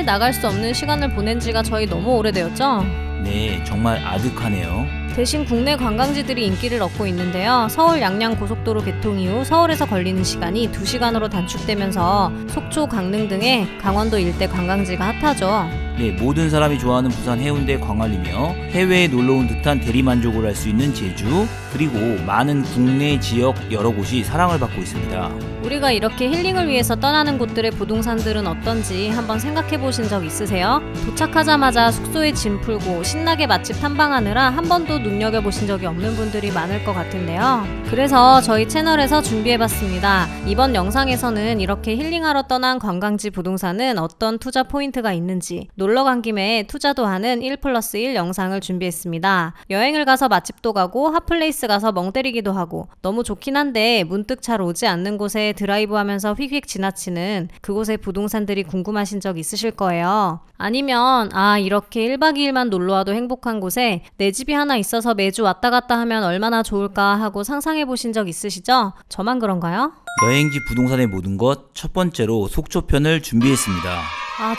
나갈 수 없는 시간을 보낸 지가 저희 너무 오래되었죠? 네, 정말 아득하네요. 대신 국내 관광지들이 인기를 얻고 있는데요. 서울 양양 고속도로 개통 이후 서울에서 걸리는 시간이 2시간으로 단축되면서 속초, 강릉 등의 강원도 일대 관광지가 핫하죠. 네, 모든 사람이 좋아하는 부산 해운대 광안리며 해외에 놀러온 듯한 대리만족을 할 수 있는 제주, 그리고 많은 국내 지역 여러 곳이 사랑을 받고 있습니다. 우리가 이렇게 힐링을 위해서 떠나는 곳들의 부동산들은 어떤지 한번 생각해 보신 적 있으세요? 도착하자마자 숙소에 짐 풀고 신나게 맛집 탐방하느라 한 번도 눈여겨보신 적이 없는 분들이 많을 것 같은데요. 그래서 저희 채널에서 준비해봤습니다. 이번 영상에서는 이렇게 힐링하러 떠난 관광지 부동산은 어떤 투자 포인트가 있는지, 놀러간 김에 투자도 하는 1+1 영상을 준비했습니다. 여행을 가서 맛집도 가고 핫플레이스 가서 멍 때리기도 하고 너무 좋긴 한데 문득 잘 오지 않는 곳에 드라이브하면서 휙휙 지나치는 그곳의 부동산들이 궁금하신 적 있으실 거예요. 아니면 이렇게 1박 2일만 놀러와도 행복한 곳에 내 집이 하나 있어서 매주 왔다 갔다 하면 얼마나 좋을까 하고 상상해 보신 적 있으시죠? 저만 그런가요? 여행지 부동산의 모든 것 첫 번째로 속초편을 준비했습니다.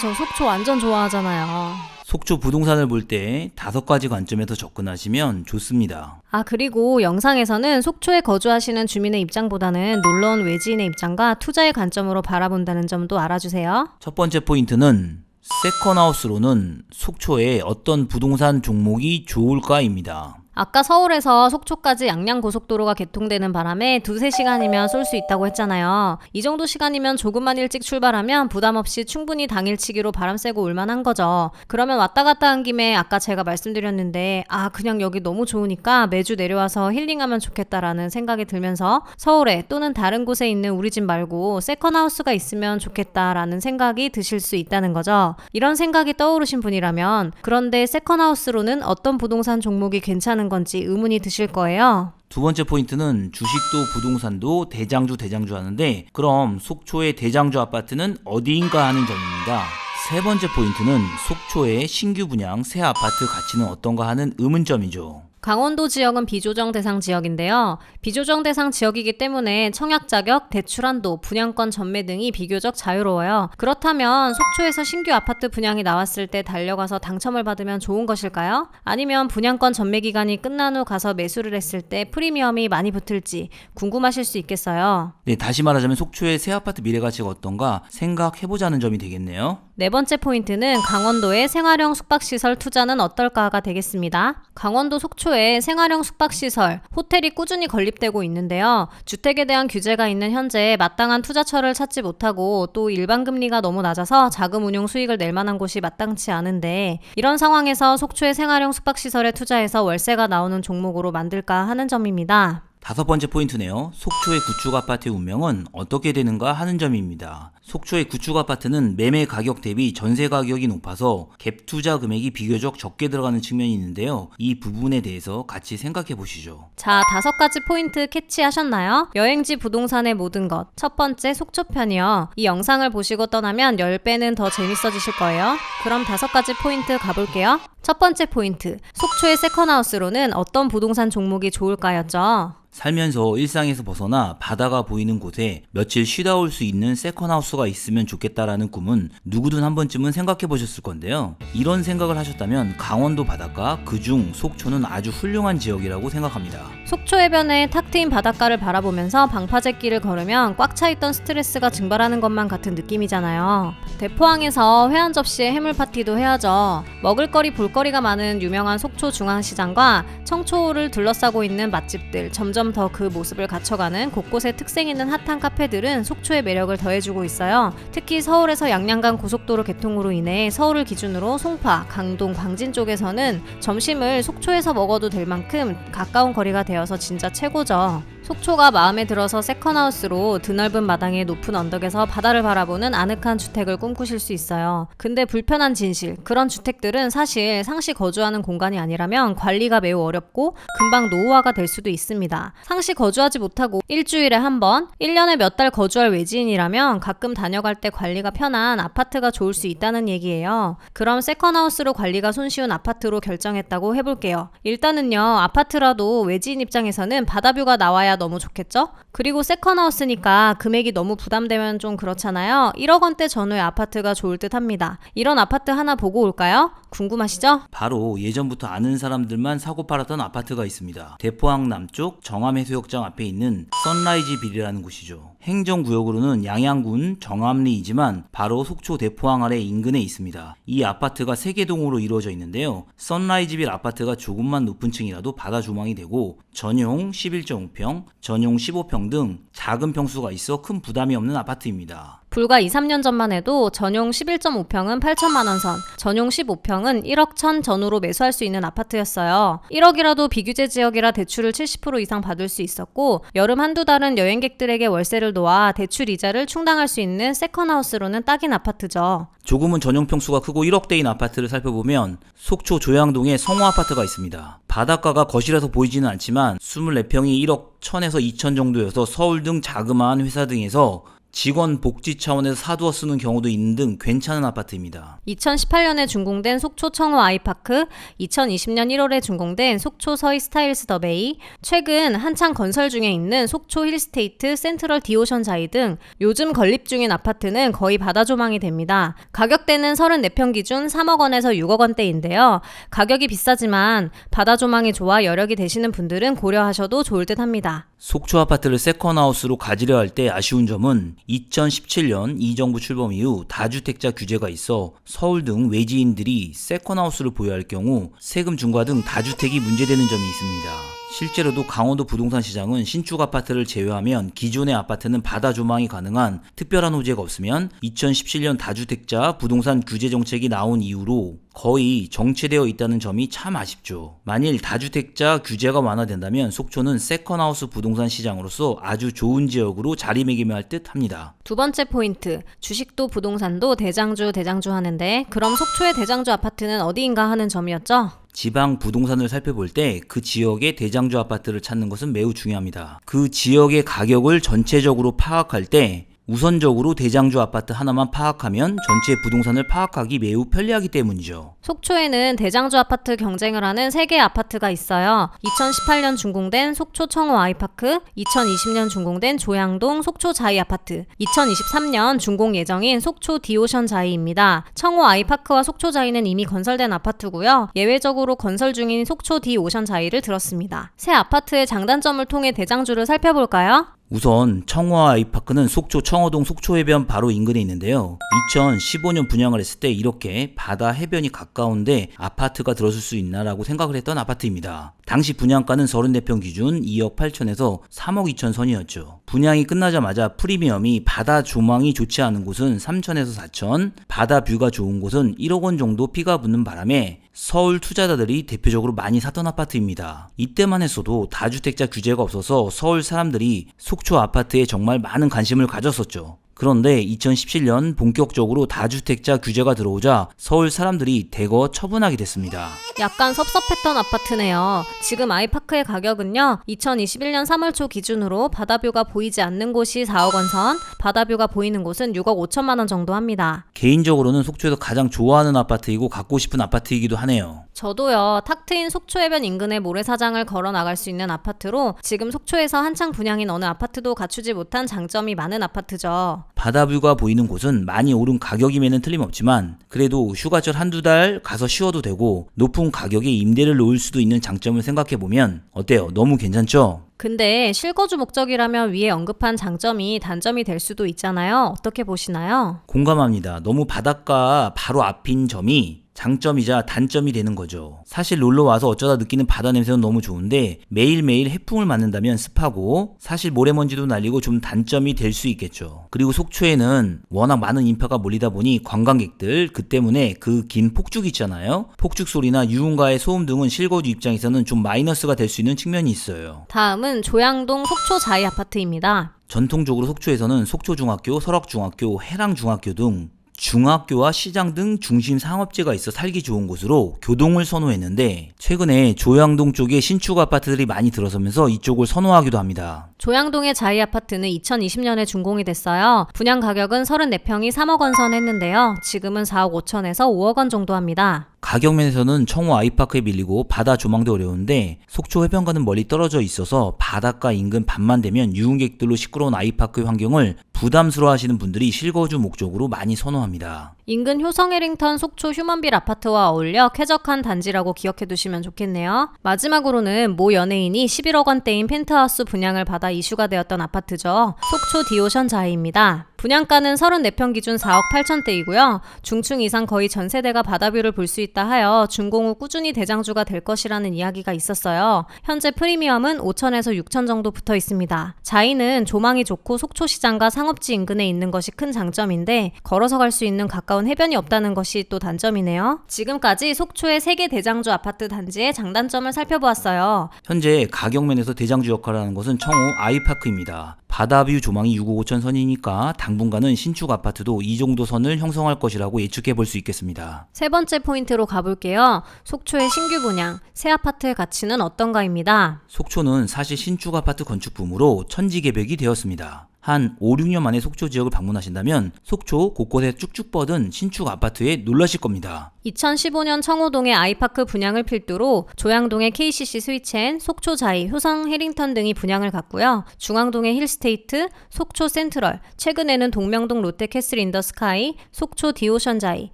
저 속초 완전 좋아하잖아요. 속초 부동산을 볼 때 5가지 관점에서 접근하시면 좋습니다. 그리고 영상에서는 속초에 거주하시는 주민의 입장보다는 놀러온 외지인의 입장과 투자의 관점으로 바라본다는 점도 알아주세요. 첫 번째 포인트는 세컨하우스로는 속초에 어떤 부동산 종목이 좋을까입니다. 아까 서울에서 속초까지 양양고속도로가 개통되는 바람에 2-3시간이면 쏠 수 있다고 했잖아요. 이 정도 시간이면 조금만 일찍 출발하면 부담없이 충분히 당일치기로 바람 쐬고 올만한 거죠. 그러면 왔다 갔다 한 김에 아까 제가 말씀드렸는데 그냥 여기 너무 좋으니까 매주 내려와서 힐링하면 좋겠다라는 생각이 들면서 서울에 또는 다른 곳에 있는 우리 집 말고 세컨하우스가 있으면 좋겠다라는 생각이 드실 수 있다는 거죠. 이런 생각이 떠오르신 분이라면 그런데 세컨하우스로는 어떤 부동산 종목이 괜찮은 건지 의문이 드실 거예요. 두 번째 포인트는 주식도 부동산도 대장주 하는데 그럼 속초의 대장주 아파트는 어디인가 하는 점입니다. 세 번째 포인트는 속초의 신규 분양 새 아파트 가치는 어떤가 하는 의문점이죠. 강원도 지역은 비조정 대상 지역인데요. 비조정 대상 지역이기 때문에 청약 자격, 대출 한도, 분양권 전매 등이 비교적 자유로워요. 그렇다면 속초에서 신규 아파트 분양이 나왔을 때 달려가서 당첨을 받으면 좋은 것일까요? 아니면 분양권 전매 기간이 끝난 후 가서 매수를 했을 때 프리미엄이 많이 붙을지 궁금하실 수 있겠어요. 네, 다시 말하자면 속초의 새 아파트 미래 가치가 어떤가 생각해보자는 점이 되겠네요. 네 번째 포인트는 강원도의 생활형 숙박시설 투자는 어떨까가 되겠습니다. 강원도 속초에 생활형 숙박시설, 호텔이 꾸준히 건립되고 있는데요. 주택에 대한 규제가 있는 현재 마땅한 투자처를 찾지 못하고 또 일반 금리가 너무 낮아서 자금 운용 수익을 낼 만한 곳이 마땅치 않은데 이런 상황에서 속초의 생활형 숙박시설에 투자해서 월세가 나오는 종목으로 만들까 하는 점입니다. 다섯 번째 포인트네요. 속초의 구축 아파트의 운명은 어떻게 되는가 하는 점입니다. 속초의 구축 아파트는 매매 가격 대비 전세 가격이 높아서 갭 투자 금액이 비교적 적게 들어가는 측면이 있는데요. 이 부분에 대해서 같이 생각해 보시죠. 자, 5가지 포인트 캐치하셨나요? 여행지 부동산의 모든 것. 첫 번째 속초편이요. 이 영상을 보시고 떠나면 10배는 더 재밌어지실 거예요. 그럼 5가지 포인트 가볼게요. 첫 번째 포인트, 속초의 세컨하우스로는 어떤 부동산 종목이 좋을까였죠? 살면서 일상에서 벗어나 바다가 보이는 곳에 며칠 쉬다 올 수 있는 세컨하우스가 있으면 좋겠다라는 꿈은 누구든 한 번쯤은 생각해 보셨을 건데요. 이런 생각을 하셨다면 강원도 바닷가, 그중 속초는 아주 훌륭한 지역이라고 생각합니다. 속초 해변의 탁 트인 바닷가를 바라보면서 방파제길을 걸으면 꽉 차있던 스트레스가 증발하는 것만 같은 느낌이잖아요. 대포항에서 회 한 접시에 해물 파티도 해야죠. 먹을거리 볼거리가 많은 유명한 속초 중앙시장과 청초호를 둘러싸고 있는 맛집들, 점점 더 그 모습을 갖춰가는 곳곳에 특색 있는 핫한 카페들은 속초의 매력을 더해주고 있어요. 특히 서울에서 양양간 고속도로 개통으로 인해 서울을 기준으로 송파, 강동, 광진 쪽에서는 점심을 속초에서 먹어도 될 만큼 가까운 거리가 되어서 진짜 최고죠. 속초가 마음에 들어서 세컨하우스로 드넓은 마당의 높은 언덕에서 바다를 바라보는 아늑한 주택을 꿈꾸실 수 있어요. 근데 불편한 진실, 그런 주택들은 사실 상시 거주하는 공간이 아니라면 관리가 매우 어렵고 금방 노후화가 될 수도 있습니다. 상시 거주하지 못하고 일주일에 한 번, 1년에 몇 달 거주할 외지인이라면 가끔 다녀갈 때 관리가 편한 아파트가 좋을 수 있다는 얘기예요. 그럼 세컨하우스로 관리가 손쉬운 아파트로 결정했다고 해볼게요. 일단은요, 아파트라도 외지인 입장에서는 바다뷰가 나와야 너무 좋겠죠? 그리고 세컨하우스니까 금액이 너무 부담되면 좀 그렇잖아요. 1억 원대 전후의 아파트가 좋을 듯 합니다. 이런 아파트 하나 보고 올까요? 궁금하시죠? 바로 예전부터 아는 사람들만 사고 팔았던 아파트가 있습니다. 대포항 남쪽 정암해수욕장 앞에 있는 선라이즈 빌이라는 곳이죠. 행정구역으로는 양양군 정암리이지만 바로 속초 대포항 아래 인근에 있습니다. 이 아파트가 3개동으로 이루어져 있는데요. 선라이즈 빌 아파트가 조금만 높은 층이라도 바다 조망이 되고 전용 11.5평, 전용 15평 등 작은 평수가 있어 큰 부담이 없는 아파트입니다. 불과 2, 3년 전만 해도 전용 11.5평은 8천만 원 선, 전용 15평은 1억 천 전후로 매수할 수 있는 아파트였어요. 1억이라도 비규제 지역이라 대출을 70% 이상 받을 수 있었고 여름 한두 달은 여행객들에게 월세를 놓아 대출 이자를 충당할 수 있는 세컨하우스로는 딱인 아파트죠. 조금은 전용 평수가 크고 1억대인 아파트를 살펴보면 속초 조양동에 성호 아파트가 있습니다. 바닷가가 거실에서 보이지는 않지만 24평이 1억 1000에서 2000 정도여서 서울 등 자그마한 회사 등에서 직원 복지 차원에서 사두어 쓰는 경우도 있는 등 괜찮은 아파트입니다. 2018년에 준공된 속초 청호 아이파크, 2020년 1월에 준공된 속초 서희 스타일스 더 베이, 최근 한창 건설 중에 있는 속초 힐스테이트 센트럴 디오션 자이 등 요즘 건립 중인 아파트는 거의 바다 조망이 됩니다. 가격대는 34평 기준 3억 원에서 6억 원대인데요. 가격이 비싸지만 바다 조망이 좋아 여력이 되시는 분들은 고려하셔도 좋을 듯 합니다. 속초 아파트를 세컨하우스로 가지려 할 때 아쉬운 점은 2017년 이 정부 출범 이후 다주택자 규제가 있어 서울 등 외지인들이 세컨하우스를 보유할 경우 세금 중과 등 다주택이 문제되는 점이 있습니다. 실제로도 강원도 부동산 시장은 신축 아파트를 제외하면 기존의 아파트는 바다 조망이 가능한 특별한 호재가 없으면 2017년 다주택자 부동산 규제 정책이 나온 이후로 거의 정체되어 있다는 점이 참 아쉽죠. 만일 다주택자 규제가 완화된다면 속초는 세컨하우스 부동산 시장으로서 아주 좋은 지역으로 자리매김할 듯 합니다. 두 번째 포인트, 주식도 부동산도 대장주 하는데 그럼 속초의 대장주 아파트는 어디인가 하는 점이었죠? 지방 부동산을 살펴볼 때 그 지역의 대장주 아파트를 찾는 것은 매우 중요합니다. 그 지역의 가격을 전체적으로 파악할 때 우선적으로 대장주 아파트 하나만 파악하면 전체 부동산을 파악하기 매우 편리하기 때문이죠. 속초에는 대장주 아파트 경쟁을 하는 3개의 아파트가 있어요. 2018년 준공된 속초 청호 아이파크, 2020년 준공된 조양동 속초 자이 아파트, 2023년 준공 예정인 속초 디오션 자이입니다. 청호 아이파크와 속초 자이는 이미 건설된 아파트고요. 예외적으로 건설 중인 속초 디오션 자이를 들었습니다. 새 아파트의 장단점을 통해 대장주를 살펴볼까요? 우선 청호 아이파크는 속초 청호동 속초해변 바로 인근에 있는데요. 2015년 분양을 했을 때 이렇게 바다 해변이 가까운데 아파트가 들어설 수 있나라고 생각을 했던 아파트입니다. 당시 분양가는 34평 기준 2억 8천에서 3억 2천 선이었죠. 분양이 끝나자마자 프리미엄이 바다 조망이 좋지 않은 곳은 3천에서 4천, 바다 뷰가 좋은 곳은 1억 원 정도 피가 붙는 바람에 서울 투자자들이 대표적으로 많이 샀던 아파트입니다. 이때만 했어도 다주택자 규제가 없어서 서울 사람들이 속초 아파트에 정말 많은 관심을 가졌었죠. 그런데 2017년 본격적으로 다주택자 규제가 들어오자 서울 사람들이 대거 처분하게 됐습니다. 약간 섭섭했던 아파트네요. 지금 아이파크의 가격은요. 2021년 3월 초 기준으로 바다뷰가 보이지 않는 곳이 4억 원 선, 바다뷰가 보이는 곳은 6억 5천만 원 정도 합니다. 개인적으로는 속초에서 가장 좋아하는 아파트이고 갖고 싶은 아파트이기도 하네요. 저도요. 탁 트인 속초해변 인근에 모래사장을 걸어 나갈 수 있는 아파트로 지금 속초에서 한창 분양인 어느 아파트도 갖추지 못한 장점이 많은 아파트죠. 바다뷰가 보이는 곳은 많이 오른 가격임에는 틀림없지만 그래도 휴가철 한두 달 가서 쉬어도 되고 높은 가격에 임대를 놓을 수도 있는 장점을 생각해보면 어때요? 너무 괜찮죠? 근데 실거주 목적이라면 위에 언급한 장점이 단점이 될 수도 있잖아요. 어떻게 보시나요? 공감합니다. 너무 바닷가 바로 앞인 점이 장점이자 단점이 되는 거죠. 사실 놀러와서 어쩌다 느끼는 바다 냄새는 너무 좋은데 매일매일 해풍을 맞는다면 습하고 사실 모래먼지도 날리고 좀 단점이 될 수 있겠죠. 그리고 속초에는 워낙 많은 인파가 몰리다 보니 관광객들 그 때문에 그 긴 폭죽 있잖아요. 폭죽 소리나 유흥가의 소음 등은 실거주 입장에서는 좀 마이너스가 될 수 있는 측면이 있어요. 다음은 조양동 속초 자이 아파트입니다. 전통적으로 속초에서는 속초중학교, 설악중학교, 해랑중학교 등 중학교와 시장 등 중심 상업지가 있어 살기 좋은 곳으로 교동을 선호했는데 최근에 조양동 쪽에 신축 아파트들이 많이 들어서면서 이쪽을 선호하기도 합니다. 조양동의 자이 아파트는 2020년에 준공이 됐어요. 분양 가격은 34평이 3억 원 선 했는데요. 지금은 4억 5천에서 5억 원 정도 합니다. 가격면에서는 청호 아이파크에 밀리고 바다 조망도 어려운데 속초 해변과는 멀리 떨어져 있어서 바닷가 인근 밤만 되면 유흥객들로 시끄러운 아이파크의 환경을 부담스러워하시는 분들이 실거주 목적으로 많이 선호합니다. 인근 효성 해링턴 속초 휴먼빌 아파트와 어울려 쾌적한 단지라고 기억해 두시면 좋겠네요. 마지막으로는 모 연예인이 11억 원대인 펜트하우스 분양을 받아 이슈가 되었던 아파트죠. 속초 디오션 자이입니다. 분양가는 34평 기준 4억 8천대이고요. 중층 이상 거의 전 세대가 바다뷰를 볼 수 있다 하여 준공 후 꾸준히 대장주가 될 것이라는 이야기가 있었어요. 현재 프리미엄은 5천에서 6천 정도 붙어 있습니다. 자이는 조망이 좋고 속초시장과 상업지 인근에 있는 것이 큰 장점인데 걸어서 갈 수 있는 가까운 해변이 없다는 것이 또 단점이네요. 지금까지 속초의 3개 대장주 아파트 단지의 장단점을 살펴보았어요. 현재 가격면에서 대장주 역할을 하는 것은 청호 아이파크입니다. 바다뷰 조망이 6억 5천 선이니까 당분간은 신축 아파트도 이 정도 선을 형성할 것이라고 예측해 볼 수 있겠습니다. 세 번째 포인트로 가볼게요. 속초의 신규 분양, 새 아파트의 가치는 어떤가입니다. 속초는 사실 신축 아파트 건축 붐으로 천지개벽이 되었습니다. 한 5, 6년 만에 속초 지역을 방문하신다면 속초 곳곳에 쭉쭉 뻗은 신축 아파트에 놀라실 겁니다. 2015년 청호동의 아이파크 분양을 필두로 조양동의 KCC 스위첸, 속초 자이, 효성 해링턴 등이 분양을 갔고요. 중앙동의 힐스테이트, 속초 센트럴, 최근에는 동명동 롯데캐슬 인더 스카이, 속초 디오션 자이,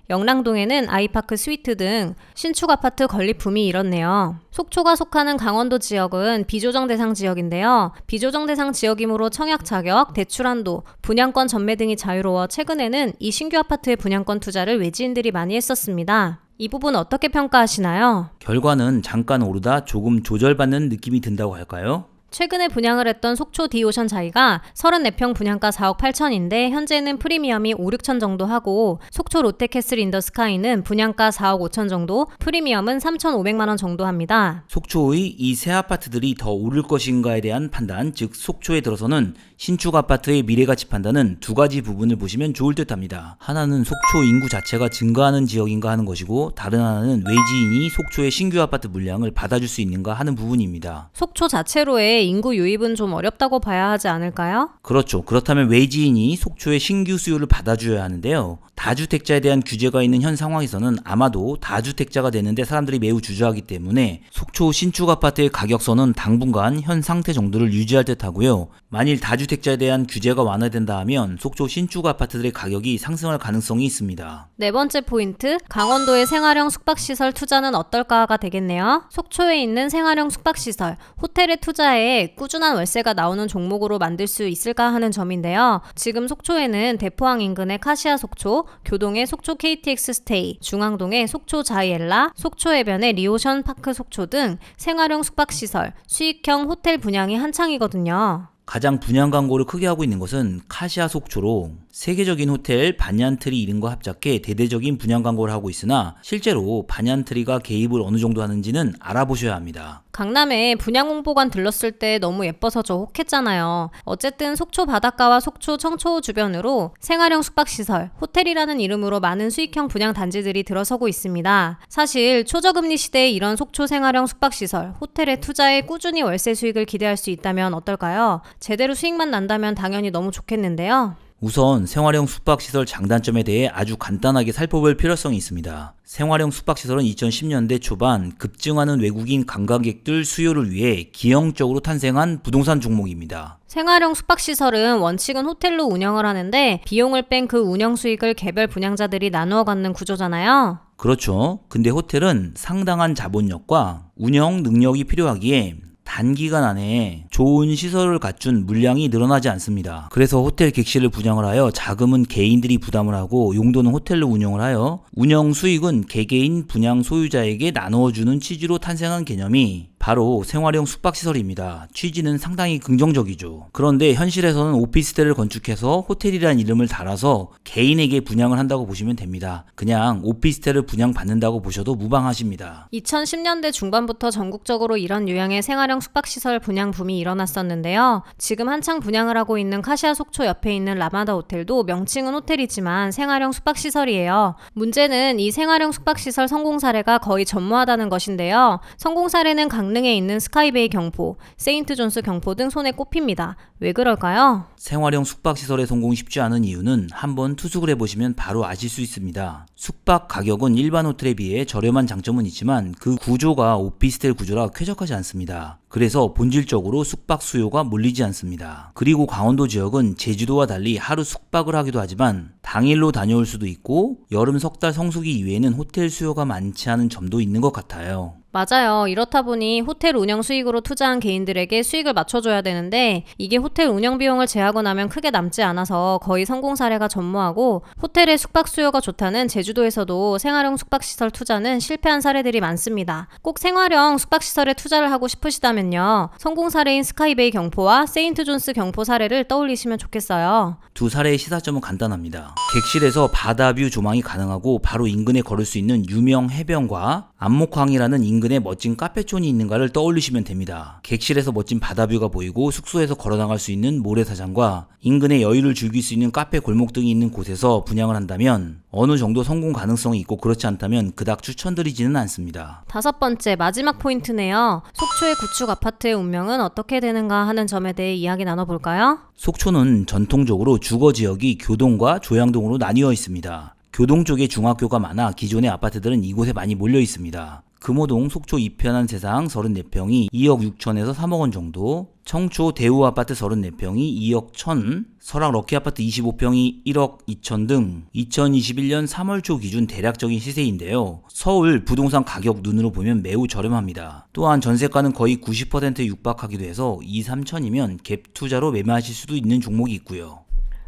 영랑동에는 아이파크 스위트 등 신축 아파트 건립 붐이 일었네요. 속초가 속하는 강원도 지역은 비조정 대상 지역인데요. 비조정 대상 지역이므로 청약 자격, 대출 한도, 분양권 전매 등이 자유로워 최근에는 이 신규 아파트의 분양권 투자를 외지인들이 많이 했었습니다. 이 부분 어떻게 평가하시나요? 결과는 잠깐 오르다 조금 조절받는 느낌이 든다고 할까요? 최근에 분양을 했던 속초 디오션 자이가 34평 분양가 4억 8천인데 현재는 프리미엄이 5, 6천 정도 하고 속초 롯데캐슬 인더 스카이는 분양가 4억 5천 정도, 프리미엄은 3,500만 원 정도 합니다. 속초의 이 새 아파트들이 더 오를 것인가에 대한 판단, 즉 속초에 들어서는 신축 아파트의 미래가치 판단은 두 가지 부분을 보시면 좋을 듯합니다. 하나는 속초 인구 자체가 증가하는 지역인가 하는 것이고 다른 하나는 외지인이 속초의 신규 아파트 물량을 받아줄 수 있는가 하는 부분입니다. 속초 자체로의 인구 유입은 좀 어렵다고 봐야 하지 않을까요? 그렇죠. 그렇다면 외지인이 속초의 신규 수요를 받아줘야 하는데요. 다주택자에 대한 규제가 있는 현 상황에서는 아마도 다주택자가 되는데 사람들이 매우 주저하기 때문에 속초 신축 아파트의 가격선은 당분간 현 상태 정도를 유지할 듯 하고요. 만일 다주택자에 대한 규제가 완화된다 하면 속초 신축 아파트들의 가격이 상승할 가능성이 있습니다. 네 번째 포인트, 강원도의 생활형 숙박시설 투자는 어떨까가 되겠네요. 속초에 있는 생활형 숙박시설, 호텔에 투자해 꾸준한 월세가 나오는 종목으로 만들 수 있을까 하는 점인데요. 지금 속초에는 대포항 인근의 카시아 속초, 교동의 속초 KTX 스테이, 중앙동의 속초 자이엘라, 속초해변의 리오션 파크 속초 등 생활형 숙박시설, 수익형 호텔 분양이 한창이거든요. 가장 분양 광고를 크게 하고 있는 것은 카시아 속초로 세계적인 호텔 반얀트리 이름과 합작해 대대적인 분양 광고를 하고 있으나 실제로 반얀트리가 개입을 어느 정도 하는지는 알아보셔야 합니다. 강남에 분양 홍보관 들렀을 때 너무 예뻐서 저 혹했잖아요. 어쨌든 속초 바닷가와 속초 청초 주변으로 생활형 숙박시설, 호텔이라는 이름으로 많은 수익형 분양 단지들이 들어서고 있습니다. 사실 초저금리 시대에 이런 속초 생활형 숙박시설, 호텔에 투자해 꾸준히 월세 수익을 기대할 수 있다면 어떨까요? 제대로 수익만 난다면 당연히 너무 좋겠는데요. 우선 생활형 숙박시설 장단점에 대해 아주 간단하게 살펴볼 필요성이 있습니다. 생활형 숙박시설은 2010년대 초반 급증하는 외국인 관광객들 수요를 위해 기형적으로 탄생한 부동산 종목입니다. 생활형 숙박시설은 원칙은 호텔로 운영을 하는데 비용을 뺀 그 운영 수익을 개별 분양자들이 나누어 갖는 구조잖아요. 그렇죠. 근데 호텔은 상당한 자본력과 운영 능력이 필요하기에 단기간 안에 좋은 시설을 갖춘 물량이 늘어나지 않습니다. 그래서 호텔 객실을 분양을 하여 자금은 개인들이 부담을 하고 용도는 호텔로 운영을 하여 운영 수익은 개개인 분양 소유자에게 나누어주는 취지로 탄생한 개념이 바로 생활형 숙박시설입니다. 취지는 상당히 긍정적이죠. 그런데 현실에서는 오피스텔을 건축해서 호텔이라는 이름을 달아서 개인에게 분양을 한다고 보시면 됩니다. 그냥 오피스텔을 분양받는다고 보셔도 무방하십니다. 2010년대 중반부터 전국적으로 이런 유형의 생활형 숙박시설 분양 붐이 일어났었는데요. 지금 한창 분양을 하고 있는 카시아 속초 옆에 있는 라마다 호텔도 명칭은 호텔이지만 생활형 숙박시설이에요. 문제는 이 생활형 숙박시설 성공 사례가 거의 전무하다는 것인데요. 성공 사례는 강남 강릉에 있는 스카이베이 경포, 세인트존스 경포 등 손에 꼽힙니다. 왜 그럴까요? 생활형 숙박시설의 성공이 쉽지 않은 이유는 한번 투숙을 해보시면 바로 아실 수 있습니다. 숙박 가격은 일반 호텔에 비해 저렴한 장점은 있지만 그 구조가 오피스텔 구조라 쾌적하지 않습니다. 그래서 본질적으로 숙박 수요가 몰리지 않습니다. 그리고 강원도 지역은 제주도와 달리 하루 숙박을 하기도 하지만 당일로 다녀올 수도 있고 여름 석 달 성수기 이외에는 호텔 수요가 많지 않은 점도 있는 것 같아요. 맞아요. 이렇다 보니 호텔 운영 수익으로 투자한 개인들에게 수익을 맞춰줘야 되는데 이게 호텔 운영 비용을 제하고 나면 크게 남지 않아서 거의 성공 사례가 전무하고 호텔의 숙박 수요가 좋다는 제주도에서도 생활형 숙박시설 투자는 실패한 사례들이 많습니다. 꼭 생활형 숙박시설에 투자를 하고 싶으시다면요. 성공 사례인 스카이베이 경포와 세인트존스 경포 사례를 떠올리시면 좋겠어요. 두 사례의 시사점은 간단합니다. 객실에서 바다뷰 조망이 가능하고 바로 인근에 걸을 수 있는 유명 해변과 안목항이라는 인근에 멋진 카페촌이 있는가를 떠올리시면 됩니다. 객실에서 멋진 바다뷰가 보이고 숙소에서 걸어나갈 수 있는 모래사장과 인근의 여유를 즐길 수 있는 카페 골목 등이 있는 곳에서 분양을 한다면 어느 정도 성공 가능성이 있고 그렇지 않다면 그닥 추천드리지는 않습니다. 5번째 마지막 포인트네요. 속초의 구축 아파트의 운명은 어떻게 되는가 하는 점에 대해 이야기 나눠볼까요? 속초는 전통적으로 주거지역이 교동과 조양동으로 나뉘어 있습니다. 교동 쪽에 중학교가 많아 기존의 아파트들은 이곳에 많이 몰려 있습니다. 금호동 속초 이편한 세상 34평이 2억 6천에서 3억 원 정도, 청초 대우 아파트 34평이 2억 1천, 설악 럭키 아파트 25평이 1억 2천 등 2021년 3월 초 기준 대략적인 시세인데요. 서울 부동산 가격 눈으로 보면 매우 저렴합니다. 또한 전세가는 거의 90%에 육박하기도 해서 2, 3천이면 갭 투자로 매매하실 수도 있는 종목이 있고요.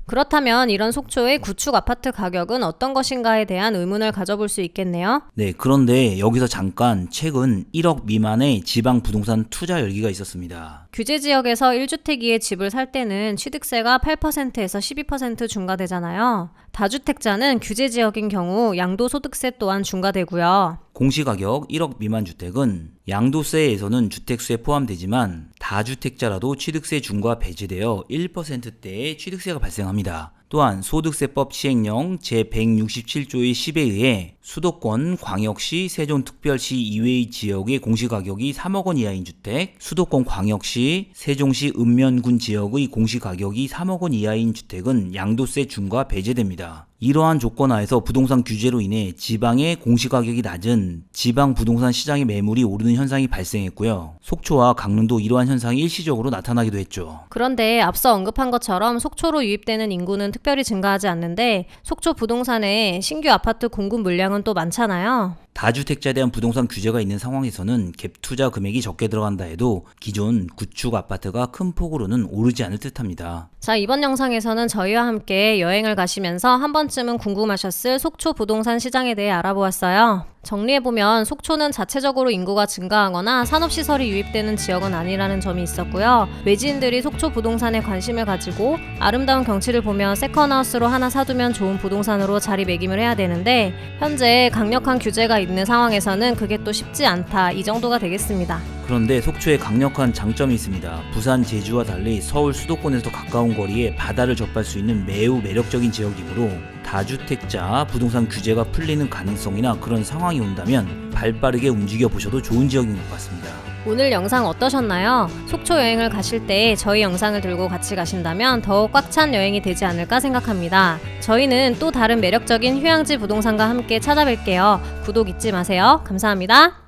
그렇다면 이런 속초의 구축 아파트 가격은 어떤 것인가에 대한 의문을 가져볼 수 있겠네요. 네, 그런데 여기서 잠깐 최근 1억 미만의 지방 부동산 투자 열기가 있었습니다. 규제 지역에서 1주택2의 집을 살 때는 취득세가 8%에서 12% 중과되잖아요. 다주택자는 규제 지역인 경우 양도소득세 또한 중과되고요. 공시가격 1억 미만 주택은 양도세에서는 주택수에 포함되지만 다주택자라도 취득세 중과 배제되어 1%대의 취득세가 발생합니다. 또한 소득세법 시행령 제167조의 10에 의해 수도권, 광역시, 세종특별시 이외의 지역의 공시가격이 3억 원 이하인 주택, 수도권, 광역시, 세종시, 읍면군 지역의 공시가격이 3억 원 이하인 주택은 양도세 중과 배제됩니다. 이러한 조건 하에서 부동산 규제로 인해 지방의 공시가격이 낮은 지방 부동산 시장의 매물이 오르는 현상이 발생했고요. 속초와 강릉도 이러한 현상이 일시적으로 나타나기도 했죠. 그런데 앞서 언급한 것처럼 속초로 유입되는 인구는 특별히 증가하지 않는데 속초 부동산의 신규 아파트 공급 물량은 또 많잖아요. 다주택자에 대한 부동산 규제가 있는 상황에서는 갭 투자 금액이 적게 들어간다 해도 기존 구축 아파트가 큰 폭으로는 오르지 않을 듯합니다. 자, 이번 영상에서는 저희와 함께 여행을 가시면서 한 번쯤은 궁금하셨을 속초 부동산 시장에 대해 알아보았어요. 정리해보면 속초는 자체적으로 인구가 증가하거나 산업시설이 유입되는 지역은 아니라는 점이 있었고요. 외지인들이 속초 부동산에 관심을 가지고 아름다운 경치를 보며 세컨하우스로 하나 사두면 좋은 부동산으로 자리매김을 해야 되는데 현재 강력한 규제가 있는 상황에서는 그게 또 쉽지 않다, 이 정도가 되겠습니다. 그런데 속초에 강력한 장점이 있습니다. 부산, 제주와 달리 서울 수도권에서 가까운 거리에 바다를 접할 수 있는 매우 매력적인 지역이므로 다주택자 부동산 규제가 풀리는 가능성이나 그런 상황이 온다면 발빠르게 움직여 보셔도 좋은 지역인 것 같습니다. 오늘 영상 어떠셨나요? 속초 여행을 가실 때 저희 영상을 들고 같이 가신다면 더욱 꽉 찬 여행이 되지 않을까 생각합니다. 저희는 또 다른 매력적인 휴양지 부동산과 함께 찾아뵐게요. 구독 잊지 마세요. 감사합니다.